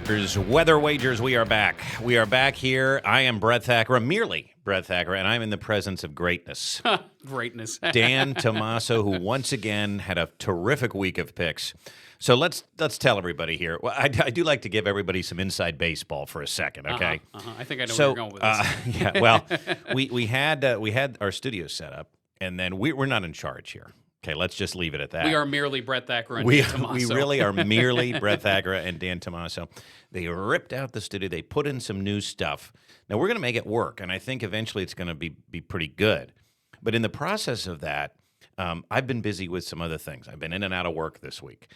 Weather Wagers, we are back. We are back here. I am Brett Thacker, merely Brett Thacker, and I'm in the presence of greatness. Greatness. Dan Tomaso, who once again had a terrific week of picks. So let's tell everybody here. Well, I do like to give everybody some inside baseball for a second, okay? I think I know where you're going with this. Yeah, well, we had our studio set up, and then we're not in charge here. Okay, let's just leave it at that. We are merely Brett Thacker and Dan Dan Tomaso. We really are merely Brett Thacker and Dan Tomaso. They ripped out the studio. They put in some new stuff. Now, we're going to make it work, and I think eventually it's going to be pretty good. But in the process of that, I've been busy with some other things. I've been in and out of work this week.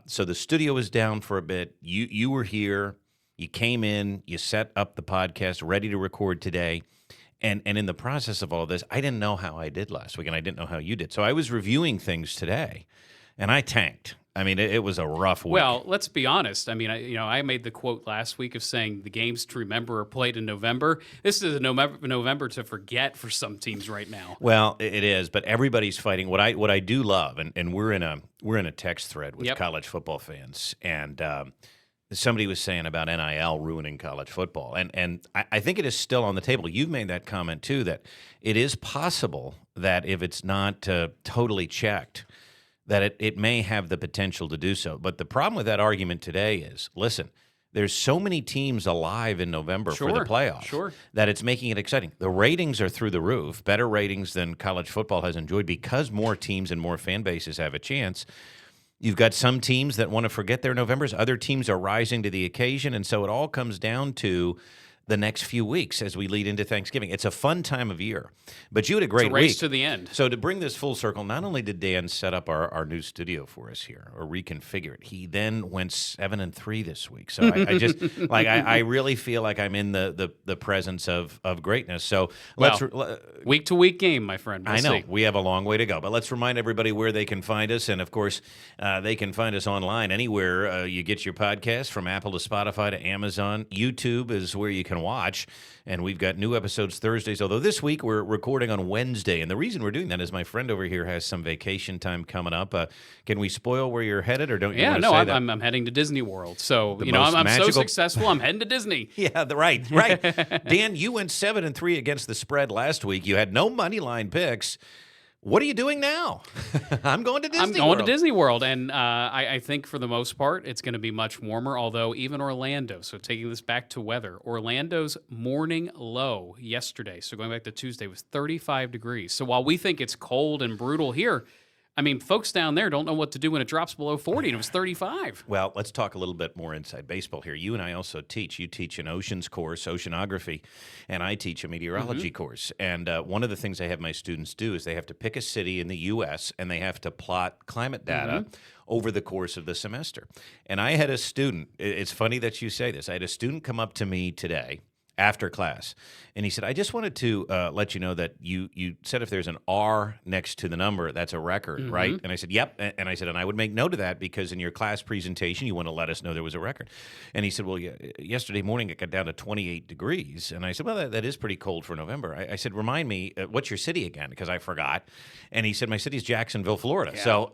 So the studio was down for a bit. You were here. You came in. You set up the podcast, ready to record today. And in the process of all this, I didn't know how I did last week, and I didn't know how you did. So I was reviewing things today, and I tanked. I mean, it was a rough week. Well, let's be honest. I mean, I made the quote last week of saying the games to remember are played in November. This is a November to forget for some teams right now. Well, it is, but everybody's fighting. What I do love, and we're in a text thread with college football fans, and somebody was saying about NIL ruining college football, and I think it is still on the table. You've made that comment too, that it is possible that if it's not totally checked, that it may have the potential to do so. But the problem with that argument today is, listen, there's so many teams alive in November for the playoffs that it's making it exciting. The ratings are through the roof, better ratings than college football has enjoyed because more teams and more fan bases have a chance. You've got some teams that want to forget their Novembers. Other teams are rising to the occasion. And so it all comes down to the next few weeks as we lead into Thanksgiving. It's a fun time of year. But you had a great week. It's a race to the end. So to bring this full circle, not only did Dan set up our new studio for us here or reconfigure it, he then went 7-3 this week. So I just I really feel like I'm in the presence of greatness. So week to week game, my friend. We'll see. We have a long way to go, but let's remind everybody where they can find us. And of course, they can find us online anywhere you get your podcast, from Apple to Spotify to Amazon. YouTube is where you can watch, and we've got new episodes Thursdays, although this week we're recording on Wednesday, and the reason we're doing that is my friend over here has some vacation time coming up. Can we spoil where you're headed, or don't you want to say that? I'm heading to Disney World, so I'm so successful, I'm heading to Disney. Yeah, right. Dan, you went 7-3 against the spread last week. You had no money line picks. What are you doing now? I'm going to Disney World. To Disney World, and I think for the most part, it's going to be much warmer, although even Orlando, so taking this back to weather, Orlando's morning low yesterday, so going back to Tuesday, was 35 degrees. So while we think it's cold and brutal here, I mean, folks down there don't know what to do when it drops below 40, and it was 35. Well, let's talk a little bit more inside baseball here. You and I also teach. You teach an oceans course, oceanography, and I teach a meteorology course. And one of the things I have my students do is they have to pick a city in the U.S., and they have to plot climate data over the course of the semester. And I had a student, it's funny that you say this, I had a student come up to me today after class, and he said, I just wanted to let you know that you said if there's an R next to the number, that's a record, right? And I said, yep. And I said, and I would make note of that because in your class presentation, you want to let us know there was a record. And he said, well, yesterday morning it got down to 28 degrees. And I said, well, that is pretty cold for November. I said, remind me, what's your city again? Because I forgot. And he said, my city's Jacksonville, Florida. Yeah. So,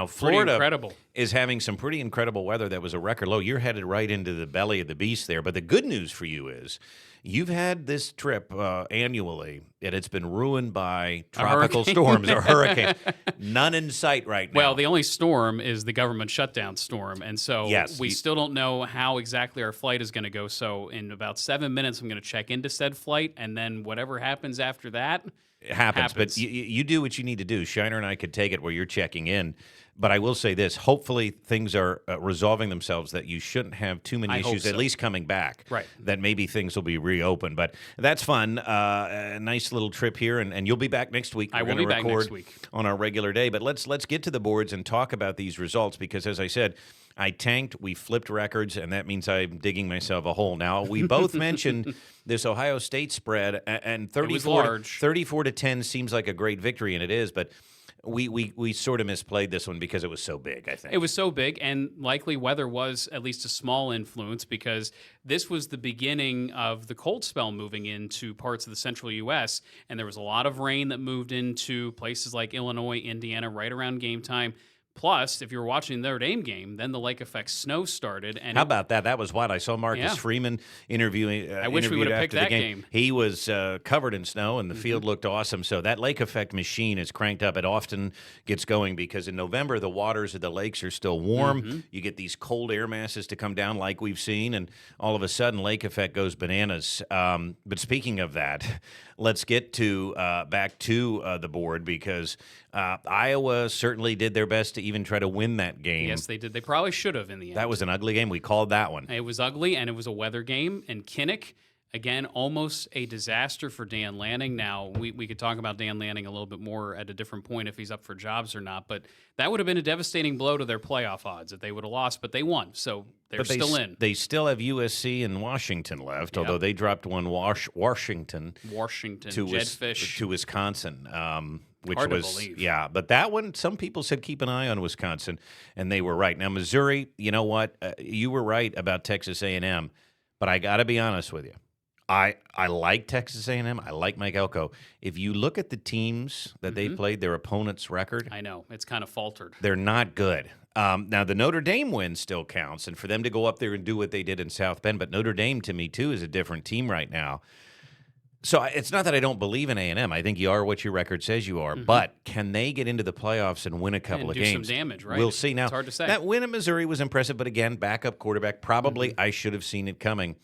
Florida is having some pretty incredible weather. That was a record low. You're headed right into the belly of the beast there. But the good news for you is you've had this trip annually, and it's been ruined by tropical storms or hurricane. None in sight right now. Well, the only storm is the government shutdown storm, and so we still don't know how exactly our flight is going to go. So in about 7 minutes, I'm going to check into said flight, and then whatever happens after that, it happens. But you do what you need to do. Shiner and I could take it where you're checking in. But I will say this, hopefully things are resolving themselves, that you shouldn't have too many issues, at least coming back, that maybe things will be reopened. But that's fun. A nice little trip here, and you'll be back next week. I will be back next week on our regular day. But let's get to the boards and talk about these results because, as I said, I tanked, we flipped records, and that means I'm digging myself a hole. Now, we both mentioned this Ohio State spread, and 34 to 10 seems like a great victory, and it is, but we sort of misplayed this one because it was so big, I think. It was so big, and likely weather was at least a small influence because this was the beginning of the cold spell moving into parts of the central U.S., and there was a lot of rain that moved into places like Illinois, Indiana, right around game time. Plus, if you were watching the Notre Dame game, then the lake effect snow started. And How about that? That was what I saw Marcus Yeah. Freeman interviewing. I wish we interviewed would've after picked the that game. game. He was covered in snow, and the field looked awesome. So that lake effect machine is cranked up. It often gets going because in November the waters of the lakes are still warm. You get these cold air masses to come down, like we've seen, and all of a sudden lake effect goes bananas. But speaking of that, let's get to back to the board because Iowa certainly did their best to even try to win that game. yes, they did. They probably should have in the end. That was an ugly game. We called that one. It was ugly, and it was a weather game. And Kinnick, again, almost a disaster for Dan Lanning. Now, we could talk about Dan Lanning a little bit more at a different point if he's up for jobs or not, but that would have been a devastating blow to their playoff odds if they would have lost, but they won, so they're still in. They still have USC and Washington left, although they dropped one Washington to Jedfish. to Wisconsin, which Hard to was believe. yeah. But that one, some people said keep an eye on Wisconsin, and they were right. Now Missouri, you know what? You were right about Texas A&M, but I got to be honest with you. I like Texas A&M. I like Mike Elko. If you look at the teams that they played, their opponent's record, I know. It's kind of faltered. they're not good. Now, the Notre Dame win still counts, and for them to go up there and do what they did in South Bend, but Notre Dame, to me, too, is a different team right now. So it's not that I don't believe in A&M. I think you are what your record says you are. But can they get into the playoffs and win a couple And of do some games? damage, right? We'll see. Now, It's hard to say. that win at Missouri was impressive, but again, backup quarterback. Probably I should have seen it coming.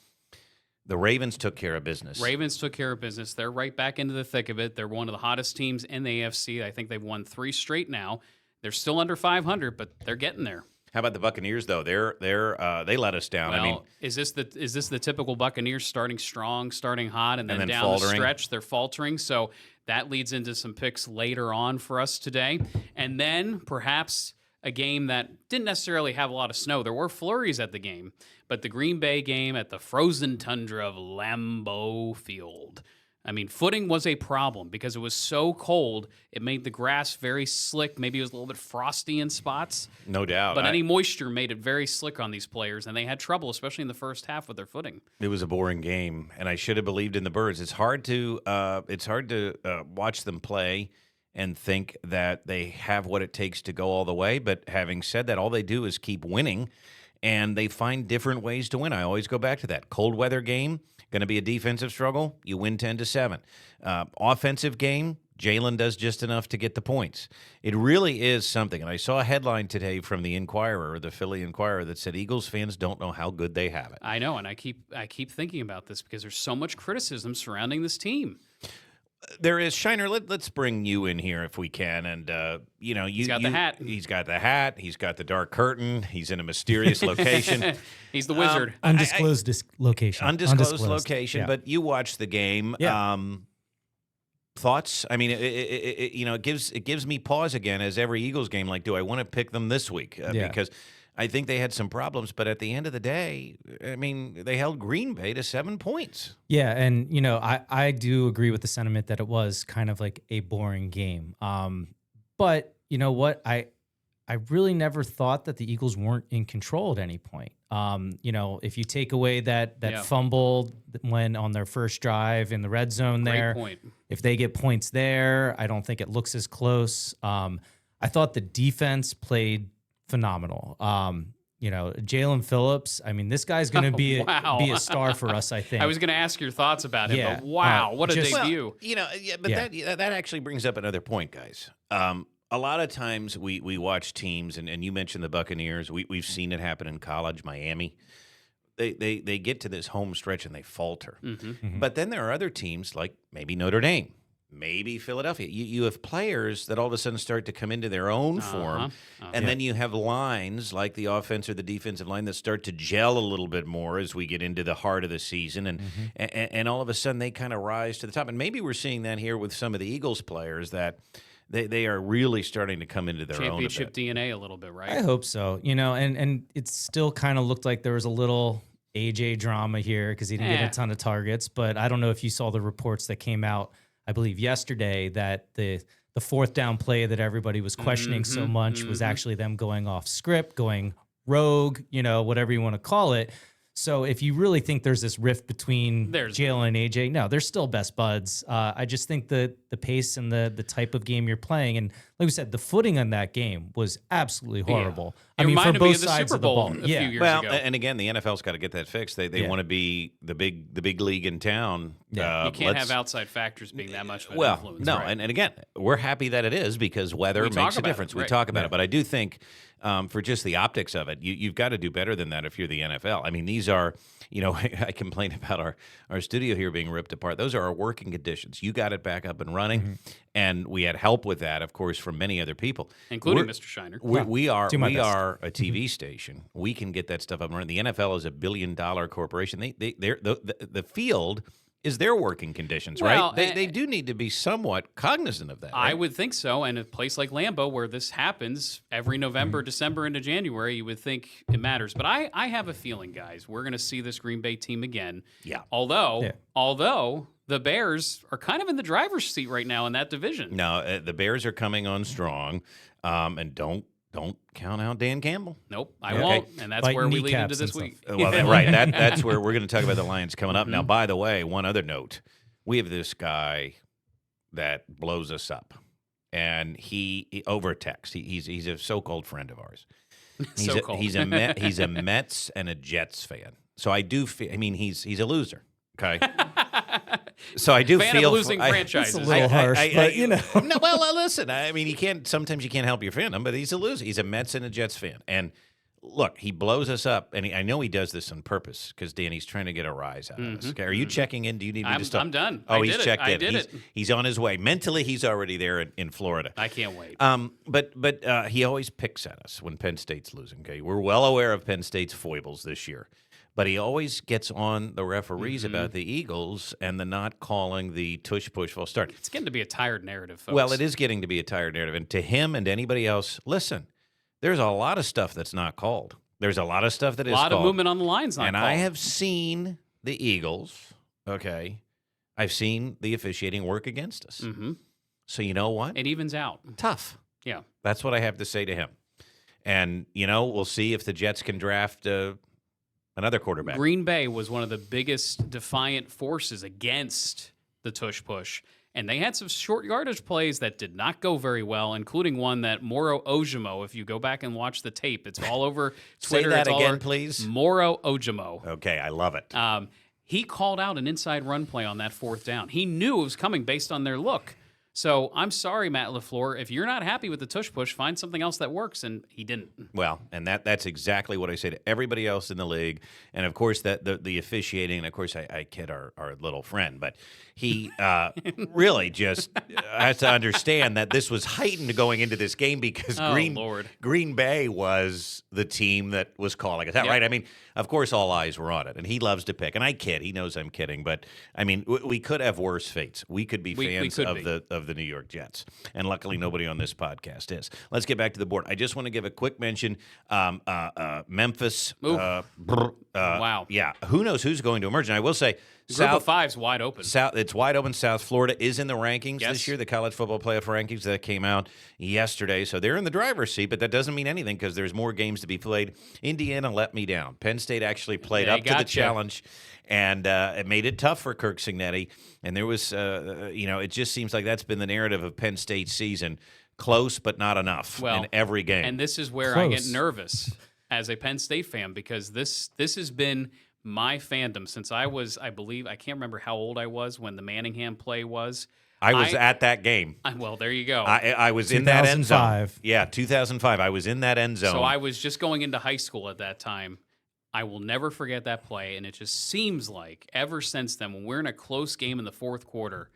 The Ravens took care of business. Ravens took care of business. They're right back into the thick of it. They're one of the hottest teams in the AFC. I think they've won 3 straight now. They're still under 500, but they're getting there. How about the Buccaneers, though? They let us down. Well, I mean, is this the typical Buccaneers starting strong, starting hot, and then down faltering? the stretch they're faltering? So that leads into some picks later on for us today, and then perhaps a game that didn't necessarily have a lot of snow. There were flurries at the game, but the Green Bay game at the frozen tundra of Lambeau Field. I mean, footing was a problem because it was so cold. It made the grass very slick. Maybe it was a little bit frosty in spots. no doubt. But any moisture made it very slick on these players, and they had trouble, especially in the first half with their footing. It was a boring game, and I should have believed in the Birds. It's hard to watch them play and think that they have what it takes to go all the way. But having said that, all they do is keep winning, and they find different ways to win. I always go back to that. Cold weather game, going to be a defensive struggle. You win 10-7. Offensive game, Jalen does just enough to get the points. It really is something. And I saw a headline today from the Inquirer, the Philly Inquirer, that said Eagles fans don't know how good they have it. I know, and I keep thinking about this because there's so much criticism surrounding this team. There is. Shiner, let's bring you in here if we can. And, He's got the hat. He's got the hat. He's got the dark curtain. He's in a mysterious location. He's the wizard. Undisclosed location. Undisclosed location, Yeah. but you watched the game. Yeah. Thoughts? I mean, it gives me pause again as every Eagles game. Like, do I want to pick them this week? Yeah. Because I think they had some problems, but at the end of the day, I mean, they held Green Bay to 7 points. Yeah, and I do agree with the sentiment that it was kind of like a boring game. But you know what? I really never thought that the Eagles weren't in control at any point. If you take away that Yeah. fumble when on their first drive in the red zone there, Great point. if they get points there, I don't think it looks as close. I thought the defense played phenomenal. Jalen Phillips, I mean, this guy's going to be Wow. be a star for us, I think. I was going to ask your thoughts about him, Yeah. but wow, what a Just- debut. But Yeah. that actually brings up another point, guys. A lot of times we watch teams, and you mentioned the Buccaneers. We've seen it happen in college, Miami. They get to this home stretch and they falter. Mm-hmm. But then there are other teams like maybe Notre Dame, maybe Philadelphia. You have players that all of a sudden start to come into their own form, and then you have lines like the offense or the defensive line that start to gel a little bit more as we get into the heart of the season, and all of a sudden they kind of rise to the top. And maybe we're seeing that here with some of the Eagles players that they are really starting to come into their Championship own a bit. DNA a little bit, right? I hope so. And it still kind of looked like there was a little AJ drama here because he didn't get a ton of targets. But I don't know if you saw the reports that came out, I believe yesterday, that the fourth down play that everybody was questioning so much was actually them going off script, going rogue, whatever you want to call it. So if you really think there's this rift between There's Jalen and AJ, no, they're still best buds. I just think the pace and the type of game you're playing, and like we said, the footing on that game was absolutely horrible. It I mean, for reminded me both of the sides Super of the Bowl ball. a few years Well, ago. and again, the NFL's got to get that fixed. They Yeah. want to be the big league in town. Yeah. You can't let's- have outside factors being that much of an Well, influence. no, right? and again, we're happy that it is because weather We talk makes a about it, difference. We right. talk about Yeah. it, but I do think for just the optics of it, you've got to do better than that if you're the NFL. I mean, these are, I complain about our studio here being ripped apart. Those are our working conditions. You got it back up and running, and we had help with that, of course, from many other people, Including We're- Mr. Shiner. we are do my best. a TV station. We can get that stuff up and running. The NFL is a $1 billion corporation. The field is their working conditions, Well, right? They do need to be somewhat cognizant of that. I Right? would think so. And a place like Lambeau, where this happens every November, Mm-hmm. December into January, you would think it matters. But I have a feeling, guys, we're going to see this Green Bay team again. Yeah. Although the Bears are kind of in the driver's seat right now in that division. No, the Bears are coming on strong, and don't count out Dan Campbell. Nope, I Yeah. won't. Okay. And that's Biting where we lead into kneecaps this and week. stuff. Well, right. That's where we're going to talk about the Lions coming up. Now, by the way, one other note: we have this guy that blows us up, and he over text. He's a so-called friend of ours. So-called. He's a Mets and a Jets fan. So I do feel. I mean, he's a loser. Okay. So I do Fan feel of losing I- franchises. It's a little harsh, but, you know. No, well, listen. I mean, sometimes you can't help your fandom, but he's a loser. He's a Mets and a Jets fan, and look, he blows us up, and I know he does this on purpose because Danny's trying to get a rise out of us. Okay, are you checking in? Do you need me to stop? I'm done. Oh, I he's did it. checked I in. did he's, it. he's on his way. Mentally, he's already there in Florida. I can't wait. But he always picks at us when Penn State's losing. Okay, we're well aware of Penn State's foibles this year, but he always gets on the referees about the Eagles and the not calling the tush push false start. It's getting to be a tired narrative, folks. Well, it is getting to be a tired narrative, and to him and to anybody else, listen, there's a lot of stuff that's not called. There's a lot of stuff that A is lot called. of movement on the lines. Not And I called. have seen the Eagles. Okay, I've seen the officiating work against us. Mm-hmm. So you know what? It evens out. Tough. Yeah. That's what I have to say to him. And, we'll see if the Jets can draft another quarterback. Green Bay was one of the biggest defiant forces against the tush push. And they had some short yardage plays that did not go very well, including one that Moro Ojimo, if you go back and watch the tape, it's all over Say Twitter. that it's all again, over- please. Moro Ojimo. Okay, I love it. He called out an inside run play on that fourth down. He knew it was coming based on their look. So I'm sorry, Matt LaFleur. If you're not happy with the tush push, find something else that works. And he didn't. Well, and that's exactly what I say to everybody else in the league. And of course, that the officiating. And of course, I kid our little friend, but he really just has to understand that this was heightened going into this game because Oh, Lord. Green Bay was the team that was calling us out, Yep. right? I mean, of course, all eyes were on it, and he loves to pick. And I kid. He knows I'm kidding, but I mean, we could have worse fates. We could be We fans could of be. the New York Jets, and luckily nobody on this podcast is. Let's get back to the board. I just want to give a quick mention. Memphis. Oof. Wow. Yeah. Who knows who's going to emerge? And I will say, Group of five's wide open. It's wide open. South Florida is in the rankings Yes. this year, the college football playoff rankings that came out yesterday. So they're in the driver's seat, but that doesn't mean anything because there's more games to be played. Indiana let me down. Penn State actually played They up to the gotcha. challenge, and it made it tough for Kirk Cignetti. And there was, it just seems like that's been the narrative of Penn State's season. Close, but not enough in every game. And this is where I get Close. nervous as a Penn State fan because this has been my fandom since I was, I believe, I can't remember how old I was when the Manningham play was. I was at that game. Well, there you go. I was in that end zone. 2005. Yeah, 2005. I was in that end zone. So I was just going into high school at that time. I will never forget that play, and it just seems like ever since then, when we're in a close game in the fourth quarter,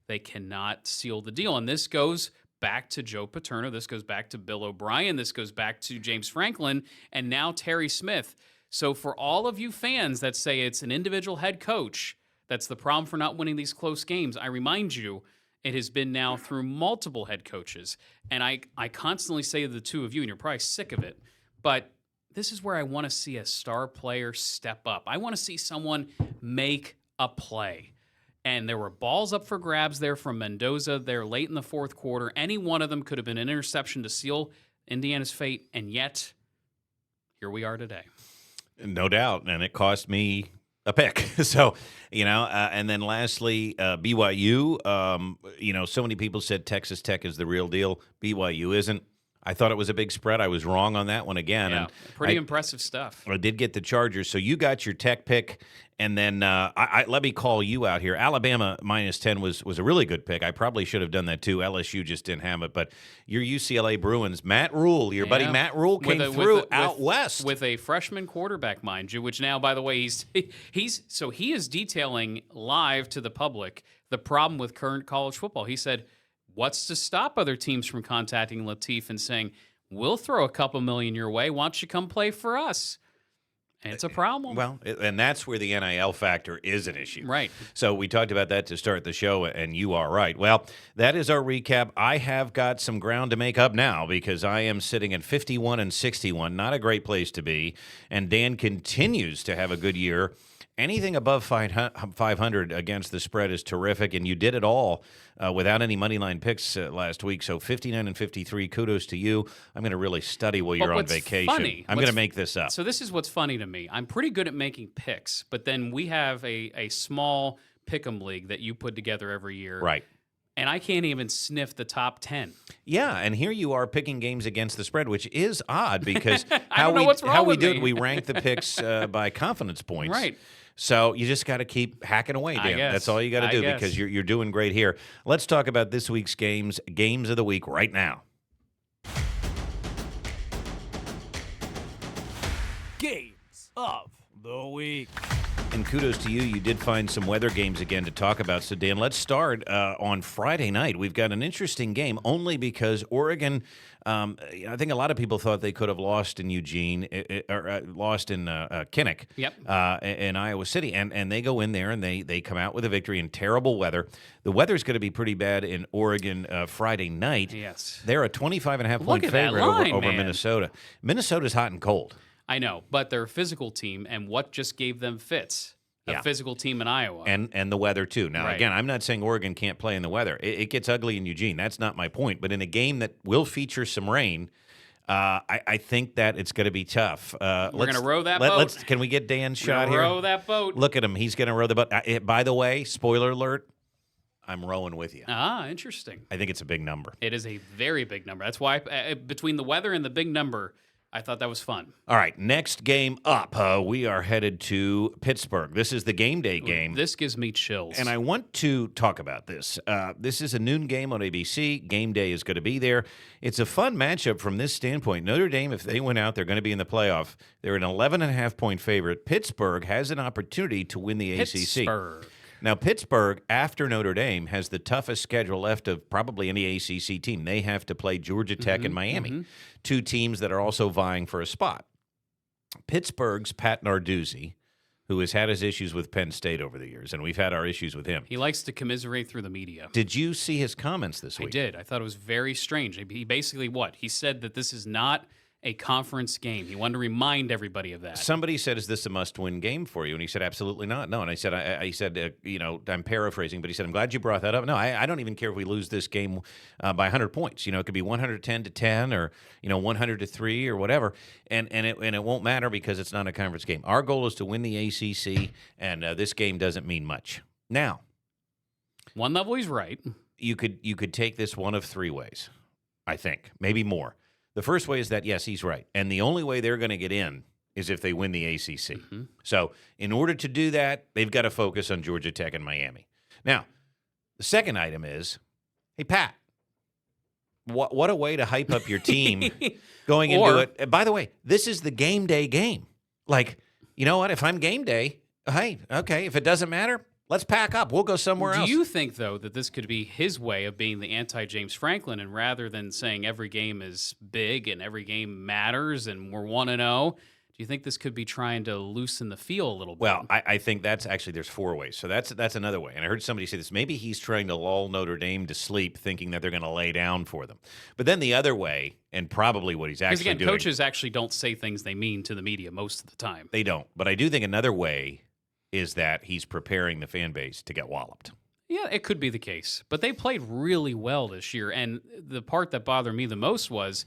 they cannot seal the deal. And this goes back to Joe Paterno. This goes back to Bill O'Brien. This goes back to James Franklin, and now Terry Smith. So for all of you fans that say it's an individual head coach that's the problem for not winning these close games, I remind you, it has been now through multiple head coaches. And I constantly say to the two of you, and you're probably sick of it, but this is where I want to see a star player step up. I want to see someone make a play. And there were balls up for grabs there from Mendoza there late in the fourth quarter. Any one of them could have been an interception to seal Indiana's fate, and yet here we are today. No doubt, and it cost me a pick. So, and then lastly, BYU. So many people said Texas Tech is the real deal. BYU isn't. I thought it was a big spread. I was wrong on that one again. Yeah, And pretty impressive stuff. I did get the Chargers. So you got your Tech pick, and then let me call you out here. Alabama -10 was a really good pick. I probably should have done that too. LSU just didn't have it, but your UCLA Bruins, Matt Rule, your buddy Matt Rule came through out west with a freshman quarterback, mind you. Which now, by the way, he is detailing live to the public the problem with current college football. He said, what's to stop other teams from contacting Latif and saying, we'll throw a couple million your way. Why don't you come play for us? And it's a problem. Well, and that's where the NIL factor is an issue. Right. So we talked about that to start the show, and you are right. Well, that is our recap. I have got some ground to make up now because I am sitting at 51-61. Not a great place to be. And Dan continues to have a good year. Anything above 500 against the spread is terrific, and you did it all without any money line picks last week. So 59-53, kudos to you. I'm going to really study while you're on vacation. I'm going to make this up. So this is what's funny to me. I'm pretty good at making picks, but then we have a small pick'em league that you put together every year. Right. And I can't even sniff the top 10. Yeah, and here you are picking games against the spread, which is odd because I don't know what's wrong how we with do me. it, we rank the picks by confidence points. Right. So you just got to keep hacking away, Dan. That's all you got to do because you're doing great here. Let's talk about this week's games of the week right now. Games of the week. And kudos to you. You did find some weather games again to talk about. So, Dan, let's start on Friday night. We've got an interesting game only because Oregon, I think a lot of people thought they could have lost in Eugene or lost in Kinnick in Iowa City. And they go in there and they come out with a victory in terrible weather. The weather's going to be pretty bad in Oregon Friday night. Yes. They're a 25.5-point favorite over Minnesota. Minnesota's hot and cold. I know, but they're a physical team, and what just gave them fits? A physical team in Iowa. And the weather, too. Now, again, I'm not saying Oregon can't play in the weather. It gets ugly in Eugene. That's not my point. But in a game that will feature some rain, I think that it's going to be tough. We're going to row that boat. Can we get Dan's shot here? Row that boat. Look at him. He's going to row the boat. By the way, spoiler alert, I'm rowing with you. Ah, interesting. I think it's a big number. It is a very big number. That's why between the weather and the big number, I thought that was fun. All right, next game up, we are headed to Pittsburgh. This is the game day game. This gives me chills. And I want to talk about this. This is a noon game on ABC. Game day is going to be there. It's a fun matchup from this standpoint. Notre Dame, if they win out, they're going to be in the playoff. They're an 11.5-point favorite. Pittsburgh has an opportunity to win the ACC. Now, Pittsburgh, after Notre Dame, has the toughest schedule left of probably any ACC team. They have to play Georgia Tech and Miami, two teams that are also vying for a spot. Pittsburgh's Pat Narduzzi, who has had his issues with Penn State over the years, and we've had our issues with him. He likes to commiserate through the media. Did you see his comments this week? I did. I thought it was very strange. He basically He said that this is not a conference game. He wanted to remind everybody of that. Somebody said, "Is this a must-win game for you?" And he said, "Absolutely not." No. And I said, I'm paraphrasing, but he said, "I'm glad you brought that up." No, I don't even care if we lose this game by 100 points. It could be 110-10 or 100-3 or whatever, and it won't matter because it's not a conference game. Our goal is to win the ACC, and this game doesn't mean much. Now, one level, he's right. You could take this one of three ways, I think, maybe more. The first way is that, yes, he's right. And the only way they're going to get in is if they win the ACC. So in order to do that, they've got to focus on Georgia Tech and Miami. Now, the second item is, hey, Pat, what a way to hype up your team going into it. And by the way, this is the game day game. Like, you know what? If I'm game day, hey, okay, if it doesn't matter, let's pack up. We'll go somewhere else. Do you think, though, that this could be his way of being the anti-James Franklin, and rather than saying every game is big and every game matters and we're 1-0, do you think this could be trying to loosen the feel a little bit? Well, I think that's actually, there's four ways. So that's another way. And I heard somebody say this. Maybe he's trying to lull Notre Dame to sleep, thinking that they're going to lay down for them. But then the other way, and probably what he's actually doing. Because, again, coaches actually don't say things they mean to the media most of the time. They don't. But I do think another way is that he's preparing the fan base to get walloped. Yeah, it could be the case. But they played really well this year. And the part that bothered me the most was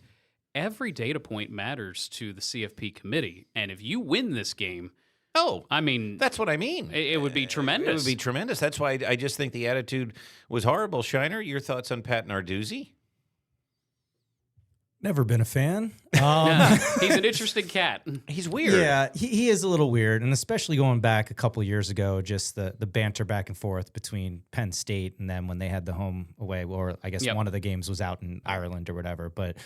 every data point matters to the CFP committee. And if you win this game, Oh, I mean, that's what I mean. it would be tremendous. It would be tremendous. That's why I just think the attitude was horrible. Shiner, your thoughts on Pat Narduzzi? Never been a fan. Yeah, he's an interesting cat. He's weird. Yeah, he is a little weird, and especially going back a couple years ago, just the banter back and forth between Penn State and then when they had the home away, or I guess Yep. one of the games was out in Ireland or whatever. But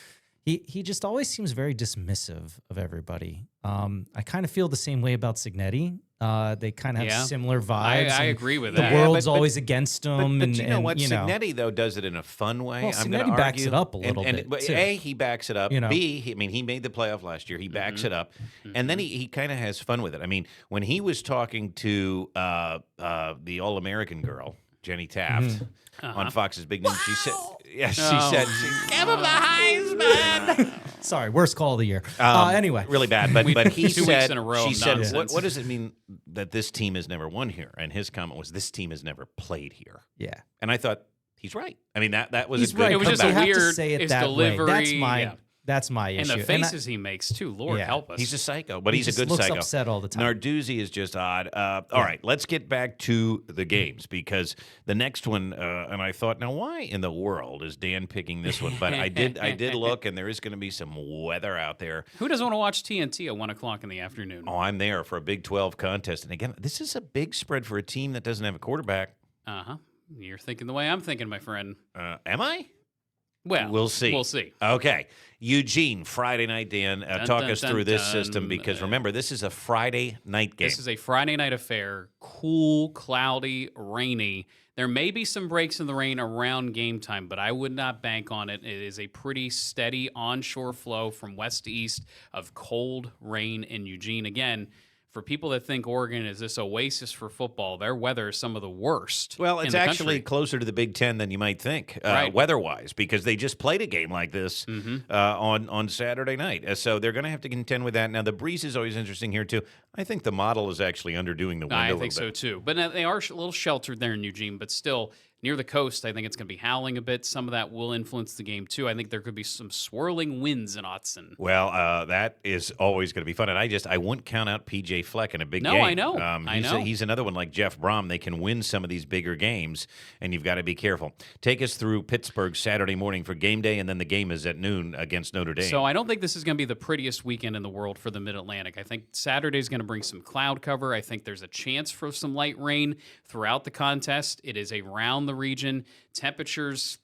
he just always seems very dismissive of everybody. I kind of feel the same way about Signetti. They kind of have Yeah. similar vibes. I and agree with the that. world's but- always against him. But and, you know and, what? You know, Signetti, though, does it in a fun way. Well, I'm going to Signetti backs argue. it up a little bit, But too. A, he backs it up. You know. B, he made the playoff last year. He backs it up. And then he kind of has fun with it. I mean, when he was talking to the All-American girl, Jenny Taft, on Fox's Big News, she said, "Yes, she said, give him the Heisman." sorry, worst call of the year. Anyway, really bad. But he 2 said, weeks in a row she of said, nonsense. what does it mean that this team has never won here? And his comment was, this team has never played here. yeah. And I thought, he's right. I mean, that was He's a good right. It was just but a you have weird- to say it his that way. That's delivery, my yeah. that's my And issue. the faces he makes, too. Lord Yeah. help us. He's a psycho, but He he's a just good looks psycho. upset all the time. Narduzzi is just odd. All right, let's get back to the games because the next one, and I thought, now why in the world is Dan picking this one? But I did look, and there is going to be some weather out there. Who doesn't want to watch TNT at 1 o'clock in the afternoon? Oh, I'm there for a Big 12 contest, and again, this is a big spread for a team that doesn't have a quarterback. Uh-huh. You're thinking the way I'm thinking, my friend. Am I? Well, We'll see. We'll see. Okay. Eugene, Friday night, Dan. Talk dun, us dun, through this dun. system because remember, this is a Friday night game. This is a Friday night affair. Cool, cloudy, rainy. There may be some breaks in the rain around game time, but I would not bank on it. It is a pretty steady onshore flow from west to east of cold rain in Eugene. Again, for people that think Oregon is this oasis for football, their weather is some of the worst. Well, in it's the actually country. closer to the Big Ten than you might think, Right. weather-wise, because they just played a game like this on Saturday night. So they're going to have to contend with that. Now, the breeze is always interesting here, too. I think the model is actually underdoing the wind a I little think bit. so too. But they are a little sheltered there in Eugene, but still near the coast. I think it's going to be howling a bit. Some of that will influence the game too. I think there could be some swirling winds in Autzen. Well, that is always going to be fun. And I wouldn't count out P.J. Fleck in a big No, game. I know. I know. He's another one like Jeff Brom. They can win some of these bigger games, and you've got to be careful. Take us through Pittsburgh Saturday morning for game day, and then the game is at noon against Notre Dame. So I don't think this is going to be the prettiest weekend in the world for the Mid-Atlantic. I think Saturday's going to bring some cloud cover. I think there's a chance for some light rain throughout the contest. It is around the region. Temperatures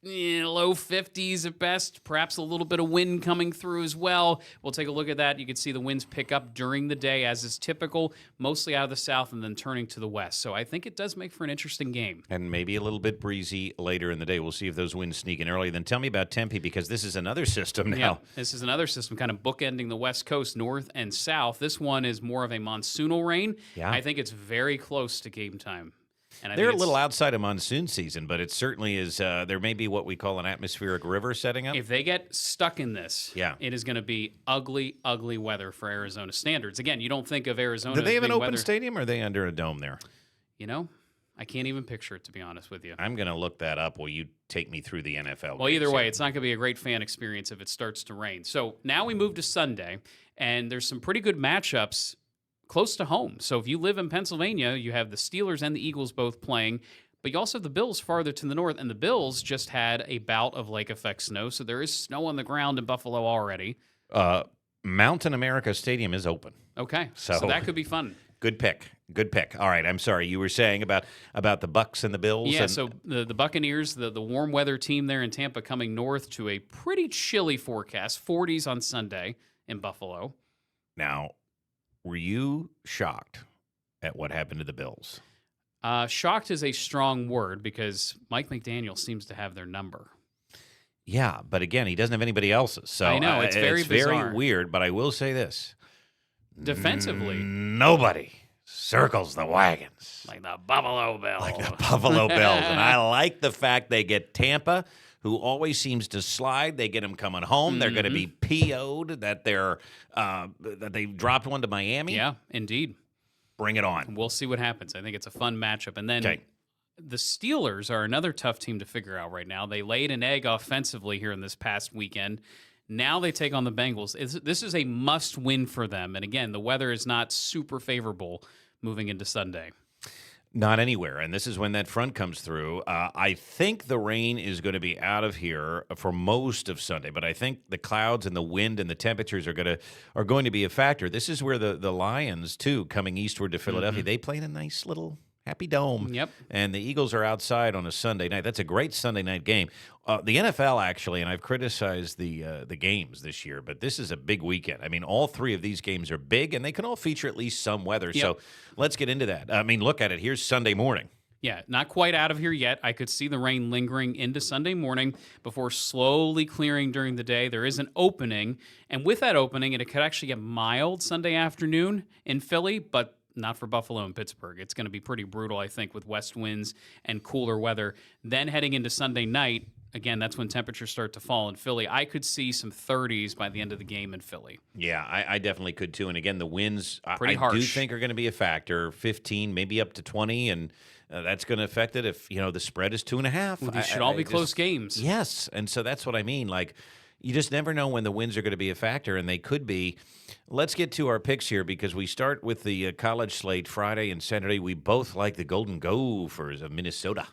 low 50s at best, perhaps a little bit of wind coming through as well. We'll take a look at that. You can see the winds pick up during the day, as is typical, mostly out of the south and then turning to the west. So I think it does make for an interesting game. And maybe a little bit breezy later in the day. We'll see if those winds sneak in early. Then tell me about Tempe, because this is another system now. Yeah, this is another system kind of bookending the West Coast, north and south. This one is more of a monsoonal rain. Yeah. I think it's very close to game time. And I They're think a little it's- outside of monsoon season, but it certainly is. There may be what we call an atmospheric river setting up. If they get stuck in this, Yeah. it is going to be ugly, ugly weather for Arizona standards. Again, you don't think of Arizona Do as they have an big open weather. stadium, or are they under a dome there? You know, I can't even picture it, to be honest with you. I'm going to look that up while you take me through the NFL. Well, games either way, here. it's not going to be a great fan experience if it starts to rain. So now we move to Sunday, and there's some pretty good matchups close to home. So if you live in Pennsylvania, you have the Steelers and the Eagles both playing, but you also have the Bills farther to the north, and the Bills just had a bout of lake effect snow, so there is snow on the ground in Buffalo already. Mountain America Stadium is open. Okay, So- so that could be fun. Good pick. Good pick. All right. I'm sorry. You were saying about the Bucks and the Bills. Yeah, and, so the Buccaneers, the warm weather team there in Tampa, coming north to a pretty chilly forecast, 40s on Sunday in Buffalo. now, were you shocked at what happened to the Bills? Shocked is a strong word because Mike McDaniel seems to have their number. Yeah, but again, he doesn't have anybody else's. So I know, it's very bizarre. very weird. But I will say this: Defensively, nobody circles the wagons like the Buffalo Bills. like the Buffalo Bills, and I like the fact they get Tampa, who always seems to slide. They get them coming home. They're going to be PO'd that that they dropped one to Miami. Yeah, indeed. Bring it on. We'll see what happens. I think it's a fun matchup. And then Okay. the Steelers are another tough team to figure out right now. They laid an egg offensively here in this past weekend. Now they take on the Bengals. This is a must-win for them. And again, the weather is not super favorable moving into Sunday. Not anywhere. And this is when that front comes through. I think the rain is going to be out of here for most of Sunday, but I think the clouds and the wind and the temperatures are going to be a factor. This is where the Lions, too, coming eastward to Philadelphia, they play in a nice little Happy Dome. Yep. And the Eagles are outside on a Sunday night. That's a great Sunday night game. The NFL, actually, and I've criticized the games this year, but this is a big weekend. I mean, all three of these games are big, and they can all feature at least some weather. Yep. So let's get into that. I mean, look at it. Here's Sunday morning. Yeah, not quite out of here yet. I could see the rain lingering into Sunday morning before slowly clearing during the day. There is an opening, and with that opening, it could actually get mild Sunday afternoon in Philly, but not for Buffalo and Pittsburgh. It's going to be pretty brutal, I think, with west winds and cooler weather. Then heading into Sunday night, again, that's when temperatures start to fall in Philly. I could see some 30s by the end of the game in Philly. Yeah, I definitely could too. And again, the winds Pretty I do harsh. think are going to be a factor. 15, maybe up to 20, and that's going to affect it if the spread is 2.5. Well, these should all be close games. Yes, and so that's what I mean. Like, you just never know when the winds are going to be a factor, and they could be. Let's get to our picks here because we start with the college slate Friday and Saturday. We both like the Golden Gophers of Minnesota.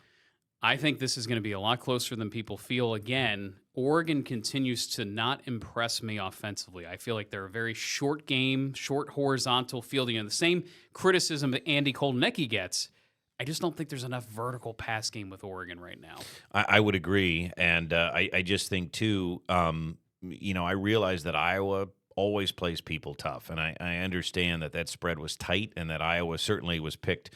I think this is going to be a lot closer than people feel. Again, Oregon continues to not impress me offensively. I feel like they're a very short game, short horizontal fielding, and the same criticism that Andy Koldenecki gets. I just don't think there's enough vertical pass game with Oregon right now. I would agree, and I just think too. I realize that Iowa always plays people tough, and I understand that spread was tight, and that Iowa certainly was picked,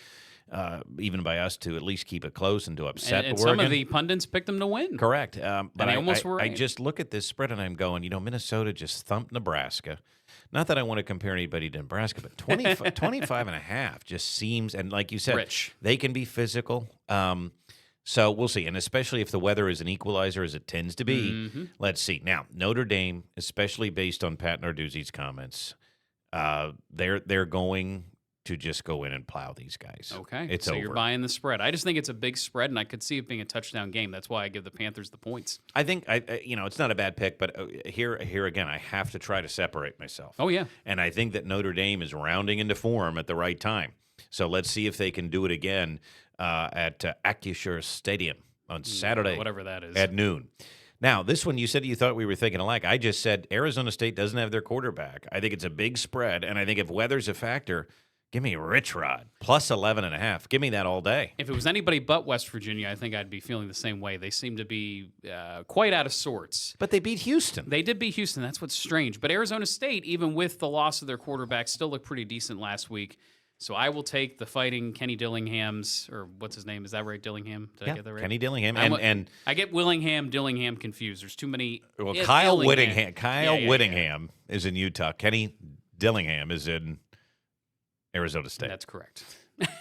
even by us, to at least keep it close and to upset And Oregon. some of the pundits picked them to win. Correct, but they almost were I right. just look at this spread and I'm going, Minnesota just thumped Nebraska. Not that I want to compare anybody to Nebraska, but 25 and a half just seems, and like you said, Rich. they can be physical. So we'll see, and especially if the weather is an equalizer, as it tends to be. Mm-hmm. Let's see. Now, Notre Dame, especially based on Pat Narduzzi's comments, they're going to just go in and plow these guys. Okay, it's so over. you're buying the spread. I just think it's a big spread, and I could see it being a touchdown game. That's why I give the Panthers the points. I think it's not a bad pick, but here again, I have to try to separate myself. Oh, yeah. And I think that Notre Dame is rounding into form at the right time. So let's see if they can do it again at Acrisure Stadium on Saturday, Whatever that is. at noon. Now, this one, you said you thought we were thinking alike. I just said Arizona State doesn't have their quarterback. I think it's a big spread, and I think if weather's a factor, give me Rich Rod plus 11.5. Give me that all day. If it was anybody but West Virginia, I think I'd be feeling the same way. They seem to be quite out of sorts. But they beat Houston. They did beat Houston. That's what's strange. But Arizona State, even with the loss of their quarterback, still looked pretty decent last week. So I will take the Fighting Kenny Dillingham's, or what's his name? Is that right, Dillingham? Did I get that right? Kenny Dillingham. I'm- And I get Dillingham confused. There's too many. Kyle Dillingham. Whittingham. Kyle Yeah. Whittingham is in Utah. Kenny Dillingham is in Arizona State. That's correct.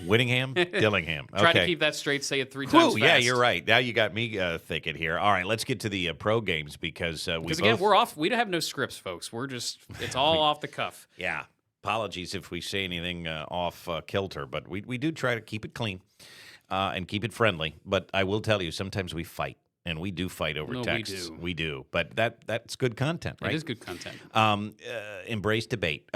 Whittingham, Dillingham. Okay. Try to keep that straight. Say it 3 times Whew, fast. yeah, you're right. Now you got me thinking here. All right, let's get to the pro games because we Because both. again, we're off. We don't have no scripts, folks. We're just, it's all off the cuff. Yeah. Apologies if we say anything off kilter, but we do try to keep it clean and keep it friendly. But I will tell you, sometimes we fight, and we do fight over No, we texts. do. We do. But that's good content, right? It is good content. Embrace debate.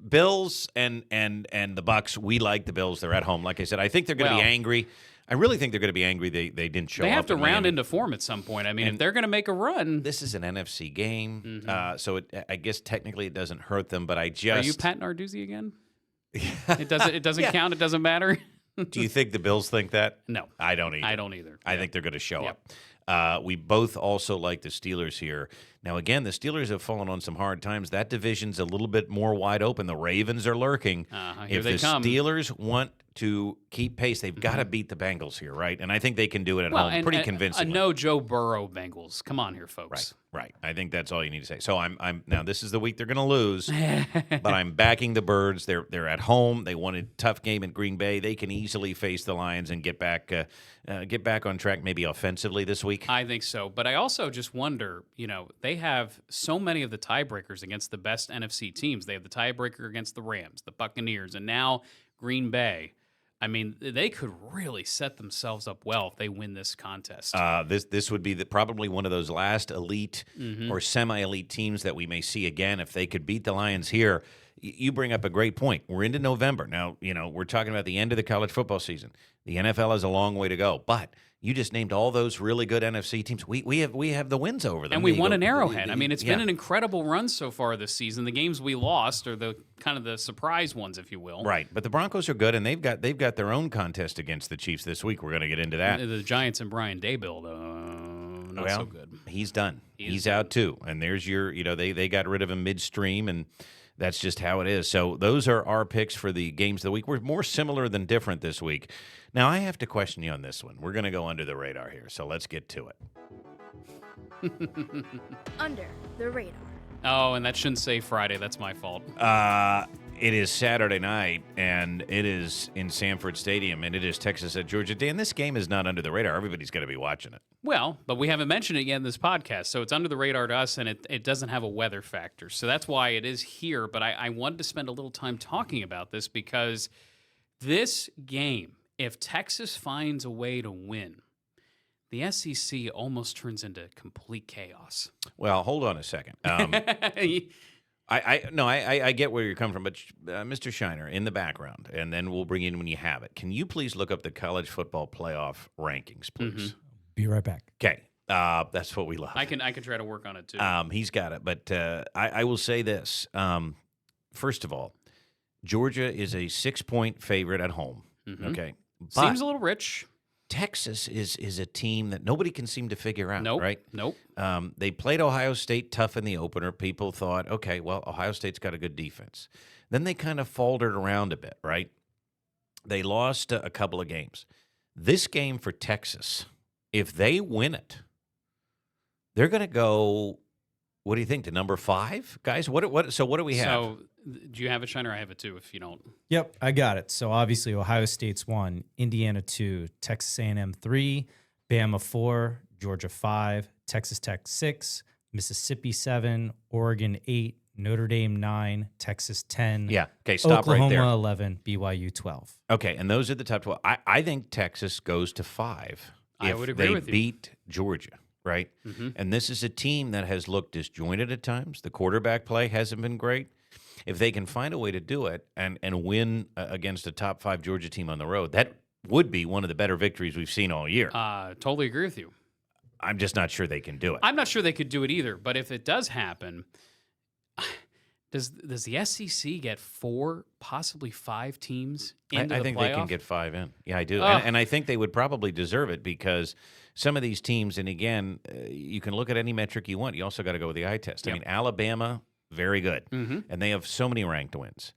Bills and the Bucks. We like the Bills. They're at home. Like I said, I think they're going to Well- be angry. I really think they're going to be angry. They didn't show up. They have to in round Miami. into form at some point. I mean, if And- they're going to make a run, This is an NFC game, so I guess technically it doesn't hurt them. But I are just you Pat Narduzzi again? It doesn't Yeah. count. It doesn't matter. Do you think the Bills think that? No, I don't either. I don't either. I Yeah. think they're going to show Yep. up. We both also like the Steelers here. Now, again, the Steelers have fallen on some hard times. That division's a little bit more wide open. The Ravens are lurking. Here If they the come. Steelers want to keep pace, they've got to beat the Bengals here, right? And I think they can do it at home and, pretty and convincingly. A no Joe Burrow Bengals. Come on here, folks. Right. I think that's all you need to say. So I'm now this is the week they're going to lose, but I'm backing the Birds. They're at home. They won a tough game at Green Bay. They can easily face the Lions and get back on track, maybe offensively this week. I think so. But I also just wonder, they have so many of the tiebreakers against the best NFC teams. They have the tiebreaker against the Rams, the Buccaneers, and now Green Bay. I mean, they could really set themselves up well if they win this contest. This would be probably one of those last elite Mm-hmm. or semi-elite teams that we may see again if they could beat the Lions here. You bring up a great point. We're into November now. We're talking about the end of the college football season. The NFL has a long way to go, but you just named all those really good NFC teams. We have the wins over them. And we There you won go. an Arrowhead. I mean, it's been Yeah. an incredible run so far this season. The games we lost are the kind of the surprise ones, if you will. Right, but the Broncos are good, and they've got their own contest against the Chiefs this week. We're going to get into that. The Giants and Brian Daboll, though, not so good. He's done. He is He's done. out too. And there's your, they got rid of him midstream, and that's just how it is. So those are our picks for the games of the week. We're more similar than different this week. Now I have to question you on this one. We're going to go under the radar here, so let's get to it. Under the radar. Oh, and that shouldn't say Friday. That's my fault. It is Saturday night, and it is in Sanford Stadium, and it is Texas at Georgia. Dan, this game is not under the radar. Everybody's going to be watching it. Well, but we haven't mentioned it yet in this podcast, so it's under the radar to us, and it doesn't have a weather factor. So that's why it is here. But I wanted to spend a little time talking about this because this game, if Texas finds a way to win, the SEC almost turns into complete chaos. Well, hold on a second. I get where you're coming from, but Mr. Shiner, in the background, and then we'll bring you in when you have it. Can you please look up the college football playoff rankings, please? Be right back. Okay, that's what we love. I can try to work on it too. He's got it, but I will say this. First of all, Georgia is a 6-point favorite at home. Okay, but Seems a little rich. Texas is a team that nobody can seem to figure out. Nope. Right? Nope. They played Ohio State tough in the opener. People thought, okay, well, Ohio State's got a good defense. Then they kind of faltered around a bit, right? They lost a couple of games. This game for Texas, if they win it, they're going to go. What do you think? To number 5, guys? So what do we have? So do you have it, Shiner? I have it too. If you don't, Yep, I got it. So obviously Ohio State's 1, Indiana 2, Texas A&M 3, Bama 4, Georgia 5, Texas Tech 6, Mississippi 7, Oregon 8, Notre Dame 9, Texas 10. Yeah. Okay. Stop Oklahoma right there. 11, BYU 12. Okay, and those are the top 12. I think Texas goes to 5 I if would agree they with you. beat Georgia, right? And this is a team that has looked disjointed at times. The quarterback play hasn't been great. If they can find a way to do it and win against a top 5 Georgia team on the road, that would be one of the better victories we've seen all year. totally agree with you. I'm just not sure they can do it. I'm not sure they could do it either. But if it does happen, does the SEC get 4, possibly 5 teams into I the think playoff? they can get 5 in. Yeah, I do. Oh. And I think they would probably deserve it because some of these teams, and again, you can look at any metric you want. You also got to go with the eye test. I Yep. mean, Alabama, very good. Mhm. And they have so many ranked wins.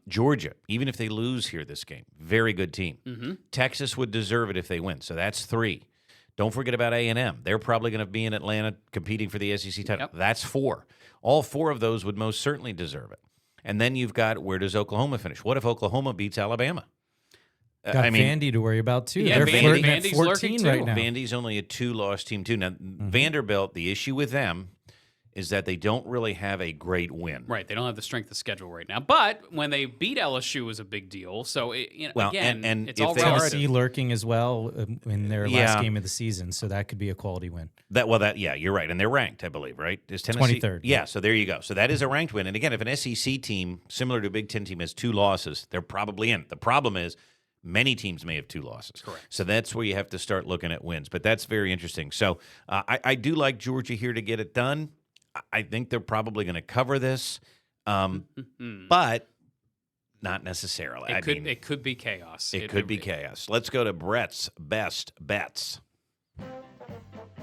Georgia, even if they lose here this game, very good team. Mm-hmm. Texas would deserve it if they win. So that's 3. Don't forget about A&M. They're probably going to be in Atlanta competing for the SEC title. Yep. That's 4. All 4 of those would most certainly deserve it. And then you've got, where does Oklahoma finish? What if Oklahoma beats Alabama? Got Vandy to worry about too. Yeah, They're Vandy- flirting at Vandy's 14 lurking right too. now. Vandy's only a 2-loss team too. Now Vanderbilt, the issue with them is that they don't really have a great win. Right, they don't have the strength of schedule right now. But when they beat LSU was a big deal. So Well, again, and it's if all they relative. Tennessee lurking as well in their Yeah. last game of the season, so that could be a quality win. Yeah, you're right, and they're ranked, I believe, right? Is Tennessee 23rd. Yeah, so there you go. So that is a ranked win. And again, if an SEC team similar to a Big Ten team has 2 losses, they're probably in. The problem is many teams may have 2 losses. Correct. So that's where you have to start looking at wins. But that's very interesting. So I do like Georgia here to get it done. I think they're probably going to cover this, but not necessarily. It could be chaos. It could be chaos. Let's go to Brett's best bets.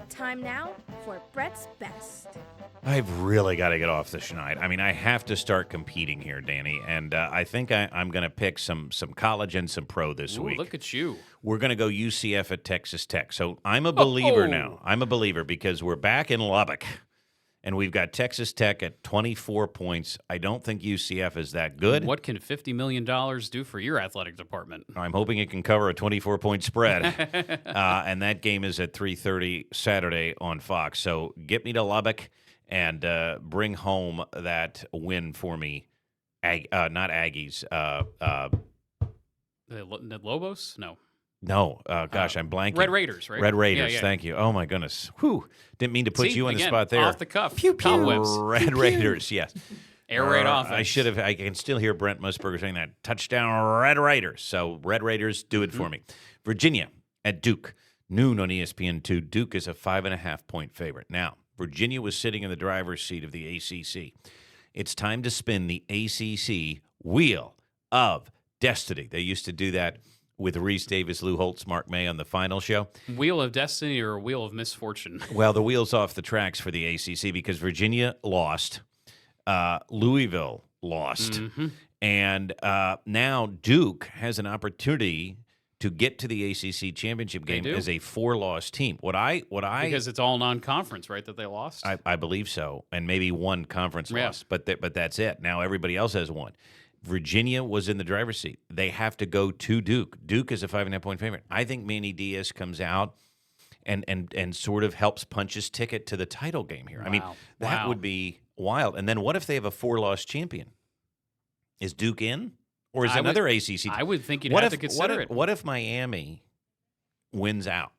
Time now for Brett's Best. I've really got to get off the schneid. I mean, I have to start competing here, Danny, and I think I'm going to pick some college and some pro this Ooh, week. look at you. We're going to go UCF at Texas Tech. So I'm a believer Oh. now. I'm a believer because we're back in Lubbock, and we've got Texas Tech at 24 points. I don't think UCF is that good. What can $50 million do for your athletic department? I'm hoping it can cover a 24-point spread. And that game is at 3:30 Saturday on Fox. So get me to Lubbock and bring home that win for me. Not Aggies. The Lobos? No. No, gosh, I'm blanking. Red Raiders, right? Red Raiders, Yeah, yeah. thank you. Oh, my goodness. Whew. Didn't mean to put See, you on the again, spot there. Off the cuff. Cobwebs. Red Raiders, yes. Air raid offense. I should have. I can still hear Brent Musburger saying that. Touchdown, Red Raiders. So, Red Raiders, do it for me. Virginia at Duke. Noon on ESPN2. Duke is a 5.5-point favorite. Now, Virginia was sitting in the driver's seat of the ACC. It's time to spin the ACC Wheel of Destiny. They used to do that with Reese Davis, Lou Holtz, Mark May on the final show. Wheel of Destiny or Wheel of Misfortune? Well, the wheel's off the tracks for the ACC because Virginia lost, Louisville lost, and now Duke has an opportunity to get to the ACC championship game do. as a 4-loss team. Because it's all non-conference, right, that they lost? I believe so, and maybe one conference Yeah. loss, but that's it. Now everybody else has one. Virginia was in the driver's seat. They have to go to Duke. Duke is a 5.5-point favorite. I think Manny Diaz comes out and sort of helps punch his ticket to the title game here. I mean, Wow. that Wow. would be wild. And then what if they have a 4-loss champion? Is Duke in? Or is I would- another ACC team? I would think you'd have to consider it. What if Miami wins out?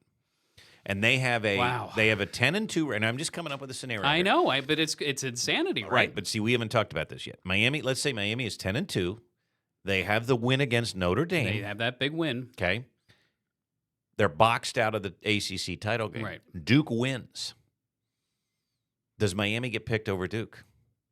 And they have a Wow. 10-2, and I'm just coming up with a scenario. I here. know, but it's insanity, right? Right, but see, we haven't talked about this yet. Miami, let's say Miami is 10-2. They have the win against Notre Dame. They have that big win. Okay. They're boxed out of the ACC title game. Right. Duke wins. Does Miami get picked over Duke?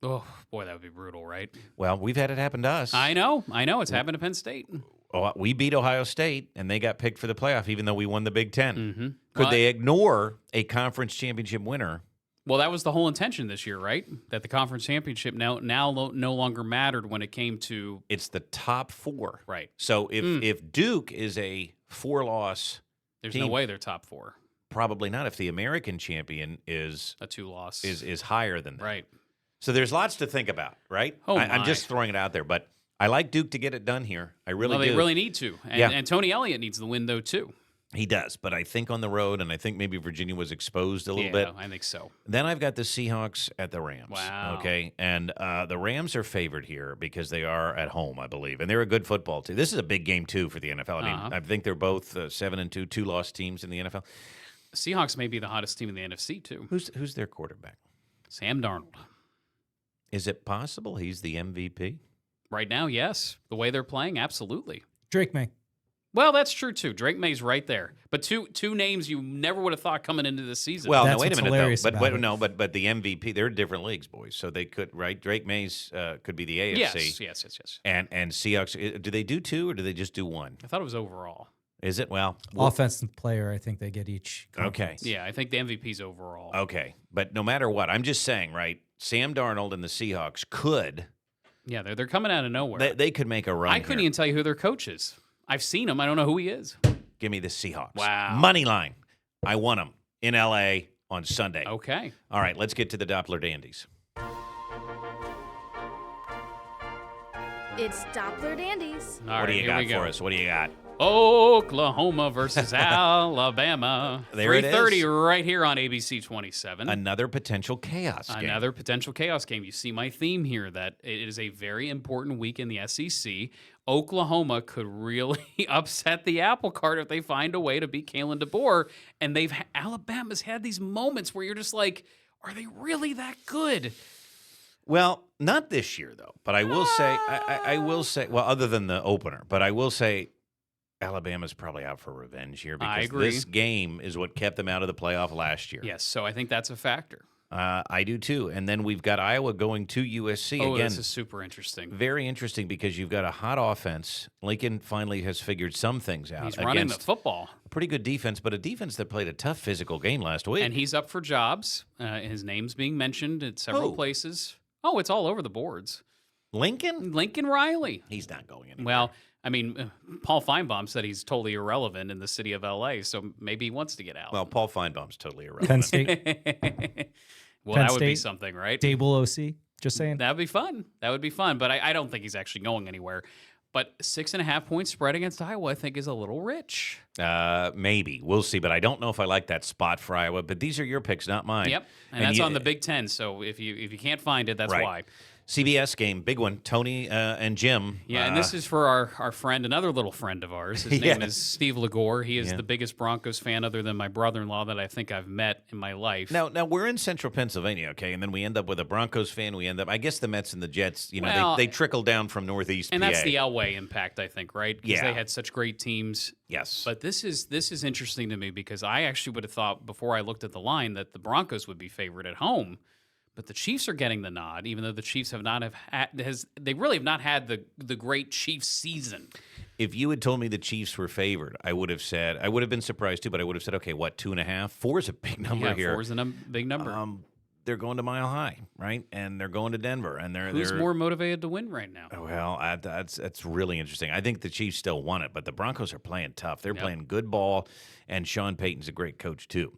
Oh, boy, that would be brutal, right? Well, we've had it happen to us. I know. It's happened to Penn State. Oh, we beat Ohio State, and they got picked for the playoff, even though we won the Big Ten. Mm-hmm. Could they ignore a conference championship winner? Well, that was the whole intention this year, right? That the conference championship now no longer mattered when it came to It's the top 4. right. So if Duke is a 4-loss, There's team, no way they're top 4. probably not. If the American champion is A 2-loss. higher than that. right. So there's lots to think about, right? Oh, I'm my. just throwing it out there, but I like Duke to get it done here. I really Well, do. they really need to. And, Yeah. and Tony Elliott needs the win, though, too. He does, but I think on the road, and I think maybe Virginia was exposed a little bit. I think so. Then I've got the Seahawks at the Rams. Wow. Okay, and the Rams are favored here because they are at home, I believe, and they're a good football team. This is a big game too for the NFL. I mean, I think they're both 7-2, 2-loss teams in the NFL. Seahawks may be the hottest team in the NFC, too. Who's their quarterback? Sam Darnold. Is it possible he's the MVP? Right now, yes. The way they're playing, absolutely. Drake May. Well, that's true, too. Drake May's right there. But two names you never would have thought coming into this season. Well, That's no, wait a what's minute hilarious though. But about wait, it. no, but the MVP, they're different leagues, boys. So they could, right? Drake Mays could be the AFC. Yes. And Seahawks, do they do 2 or do they just do 1? I thought it was overall. Is it? Well, Offensive player, I think they get each. Okay. conference. Yeah, I think the MVP's overall. okay. But no matter what, I'm just saying, right? Sam Darnold and the Seahawks could, Yeah, they're coming out of nowhere. they could make a run. I couldn't here. even tell you who their coach is. I've seen him. I don't know who he is. Give me the Seahawks. Wow. Money line. I want them in LA on Sunday. Okay. All right, let's get to the Doppler Dandies. It's Doppler Dandies. All What do right, you here got we go. for us? What do you got? Oklahoma versus Alabama. There it is. 3:30 right here on ABC 27. Another potential chaos game. Another potential chaos game. You see my theme here that it is a very important week in the SEC. Oklahoma could really upset the apple cart if they find a way to beat Kalen DeBoer. And Alabama's had these moments where you're just like, are they really that good? Well, not this year though. But I will say, I will say, well, other than the opener, but I will say, Alabama's probably out for revenge here I because agree. this game is what kept them out of the playoff last year. Yes, so I think that's a factor. I do too. And then we've got Iowa going to USC Oh, again. this is super interesting. Very interesting because you've got a hot offense. Lincoln finally has figured some things out. He's running the against football. a pretty good defense, but a defense that played a tough physical game last week. And he's up for jobs. His name's being mentioned at several Who? places. Oh, it's all over the boards. Lincoln? Lincoln Riley. He's not going anywhere. Well, I mean, Paul Feinbaum said he's totally irrelevant in the city of LA, so maybe he wants to get out. Well, Paul Feinbaum's totally irrelevant. Penn State, well, Penn that would be State, something, right? Dable OC. Just saying. That'd be fun. That would be fun. But I don't think he's actually going anywhere. But 6.5 point spread against Iowa, I think, is a little rich. Maybe. We'll see. But I don't know if I like that spot for Iowa. But these are your picks, not mine. Yep, and that's on the Big Ten. So if you can't find it, that's Right. why. CBS game, big one. Tony and Jim. Yeah, and this is for our friend, another little friend of ours. His name is Steve Legore. He is the biggest Broncos fan other than my brother-in-law that I think I've met in my life. Now we're in central Pennsylvania, okay, and then we end up with a Broncos fan. We end up, I guess, the Mets and the Jets. Well, they trickle down from Northeast and PA. that's the Elway impact, I think, right? Because Yeah. they had such great teams. Yes, But this is interesting to me because I actually would have thought before I looked at the line that the Broncos would be favored at home. But the Chiefs are getting the nod, even though the Chiefs have not they really have not had the great Chiefs season. if you had told me the Chiefs were favored, I would have been surprised too. But I would have said, okay, what, 2.5? 4 is a big number Yeah, here. 4 is a big number. They're going to Mile High, right? And they're going to Denver, and Who's more motivated to win right now? Well, that's really interesting. I think the Chiefs still want it, but the Broncos are playing tough. They're playing good ball, and Sean Payton's a great coach too.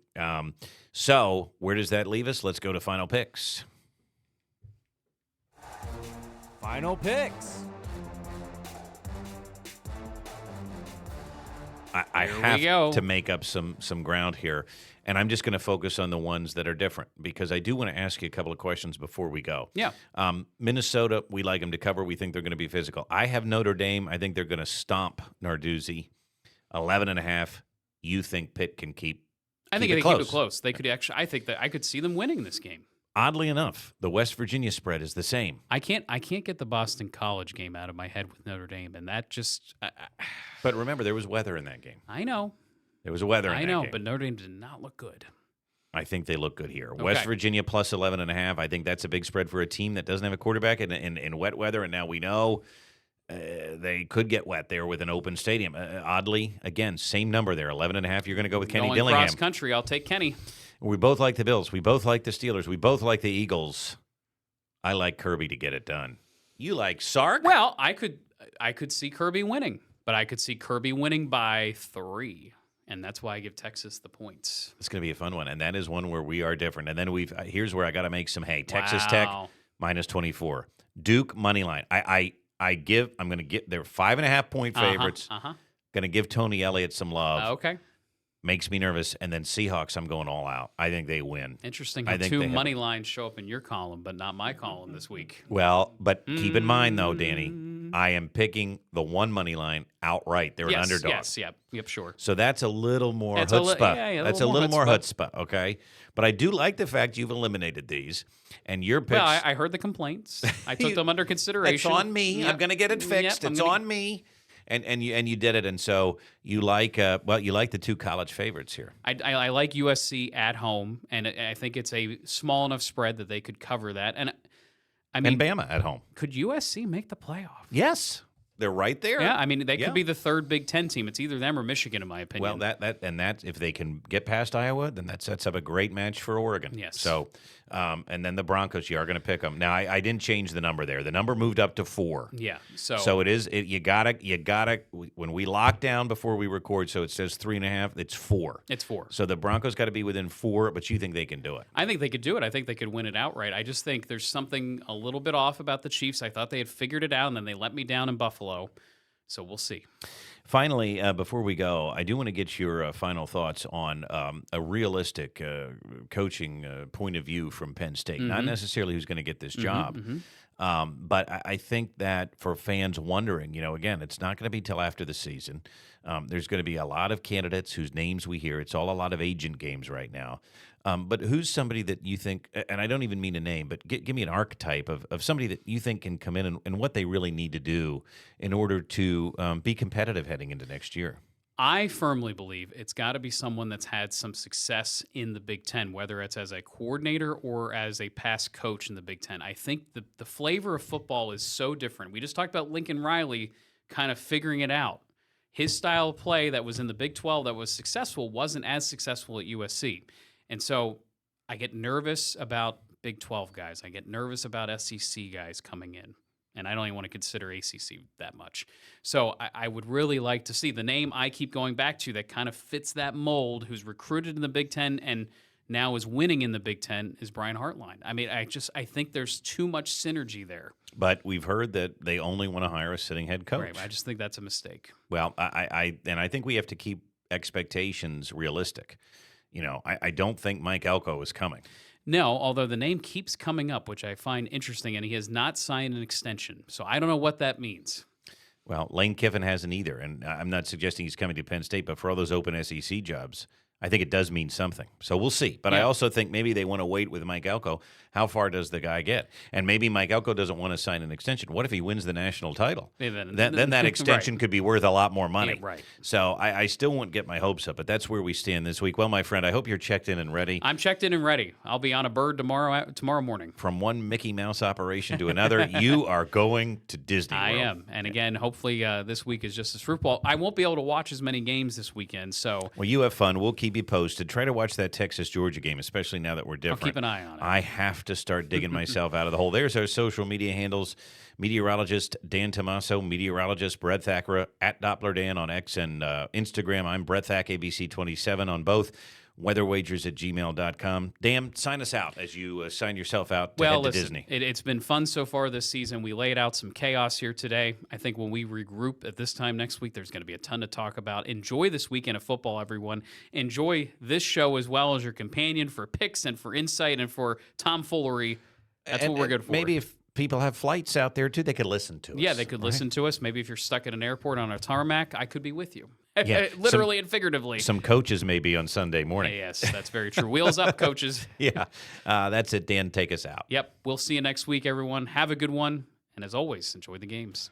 So where does that leave us? Let's go to final picks. Final picks. I Here we have go. to make up some ground here, and I'm just going to focus on the ones that are different because I do want to ask you a couple of questions before we go. Yeah. Minnesota, we like them to cover. We think they're going to be physical. I have Notre Dame. I think they're going to stomp Narduzzi. 11.5. You think Pitt can keep? I think keep they it keep close. it close. They could actually. I think that I could see them winning this game. Oddly enough, the West Virginia spread is the same. I can't get the Boston College game out of my head with Notre Dame, and that just. But remember, there was weather in that game. I know. There was weather in I that know, game. but Notre Dame did not look good. I think they look good here. Okay. West Virginia plus 11.5. I think that's a big spread for a team that doesn't have a quarterback in wet weather. And now we know they could get wet there with an open stadium. Oddly, again, same number there, 11.5. You're going to go with Kenny Going Dillingham. cross country, I'll take Kenny. We both like the Bills. We both like the Steelers. We both like the Eagles. I like Kirby to get it done. You like Sark? Well, I could see Kirby winning, but I could see Kirby winning by 3, and that's why I give Texas the points. It's going to be a fun one, and that is one where we are different. And then here's where I got to make some hay. Texas Tech Wow. minus 24. Duke money line. I'm going to get they're 5.5 point favorites. Going to give Tony Elliott some love. Okay. Makes me nervous. And then Seahawks, I'm going all out. I think they win. Interesting I how think 2 they have- money lines show up in your column, but not my column this week. Well, but keep in mind though, Danny, I am picking the 1 money line outright. They're an underdog. Yes, yep, sure. So that's a little more That's a chutzpah. yeah, That's a little more chutzpah, okay? But I do like the fact you've eliminated these. And your picks. Well, I heard the complaints. I took them under It's consideration. on me. Yep. I'm going to get it fixed. Yep, I'm It's gonna- on me. And you did it. And so you like you like the 2 college favorites here. I like USC at home, and I think it's a small enough spread that they could cover that. And I mean, And Bama at home. could USC make the playoff? Yes. They're right there. Yeah, I mean, they Yeah. could be the 3rd Big Ten team. It's either them or Michigan, in my Well, opinion. that if they can get past Iowa, then that sets up a great match for Oregon. Yes. So, and then the Broncos, you are going to pick them. Now, I didn't change the number there. The number moved up to 4. yeah. So it is. You gotta. When we lock down before we record, so it says 3.5. It's 4. It's 4. So the Broncos got to be within 4, but you think they can do it? I think they could do it. I think they could win it outright. I just think there's something a little bit off about the Chiefs. I thought they had figured it out, and then they let me down in Buffalo. So we'll see. Finally, before we go, I do want to get your final thoughts on a realistic coaching point of view from Penn State. Not necessarily who's going to get this job, but I think that for fans wondering, again, it's not going to be till after the season. There's going to be a lot of candidates whose names we hear. It's all a lot of agent games right now. But who's somebody that you think, and I don't even mean a name, but give me an archetype of somebody that you think can come in and what they really need to do in order to be competitive heading into next year? I firmly believe it's got to be someone that's had some success in the Big Ten, whether it's as a coordinator or as a past coach in the Big Ten. I think the flavor of football is so different. We just talked about Lincoln Riley kind of figuring it out. His style of play that was in the Big 12 that was successful wasn't as successful at USC. And so I get nervous about Big 12 guys. I get nervous about SEC guys coming in. And I don't even want to consider ACC that much. So I would really like to see the name I keep going back to that kind of fits that mold, who's recruited in the Big Ten and now is winning in the Big Ten, is Brian Hartline. I mean, I think there's too much synergy there. But we've heard that they only want to hire a sitting head coach. Right. I just think that's a mistake. Well, I think we have to keep expectations realistic. I don't think Mike Elko is coming. No, although the name keeps coming up, which I find interesting, and he has not signed an extension. So I don't know what that means. Well, Lane Kiffin hasn't either, and I'm not suggesting he's coming to Penn State, but for all those open SEC jobs, I think it does mean something. So we'll see. But I Yeah. also think maybe they want to wait with Mike Elko. How far does the guy get? And maybe Mike Elko doesn't want to sign an extension. What if he wins the national title? Yeah, Then that extension right. could be worth a lot more money. Yeah, right. So I still won't get my hopes up, but that's where we stand this week. Well, my friend, I hope you're checked in and ready. I'm checked in and ready. I'll be on a bird tomorrow morning. From one Mickey Mouse operation to another, you are going to Disney I World. am. And again, hopefully this week is just as fruitful. I won't be able to watch as many games this weekend, so Well, you have fun. We'll keep you posted. Try to watch that Texas-Georgia game, especially now that we're different. I'll keep an eye on it. I have to start digging myself out of the hole. There's our social media handles. Meteorologist Dan Tomaso, meteorologist Brett Thackera, at Doppler Dan on X and Instagram. I'm Brett Thack, ABC27 on both. Weatherwagers@gmail.com. Dan, sign us out as you sign yourself out to head to listen, Disney. It's been fun so far this season. We laid out some chaos here today. I think when we regroup at this time next week, there's going to be a ton to talk about. Enjoy this weekend of football, everyone. Enjoy this show as well as your companion for picks and for insight and for tomfoolery. That's what we're good for. Maybe if people have flights out there, too, they could listen to us. Yeah, they could right? listen to us. Maybe if you're stuck at an airport on a tarmac, I could be with you. Yeah, Literally and figuratively. Some coaches may be on Sunday morning. Yes, that's very true. Wheels up, coaches. Yeah, that's it. Dan, take us out. Yep. We'll see you next week, everyone. Have a good one. And as always, enjoy the games.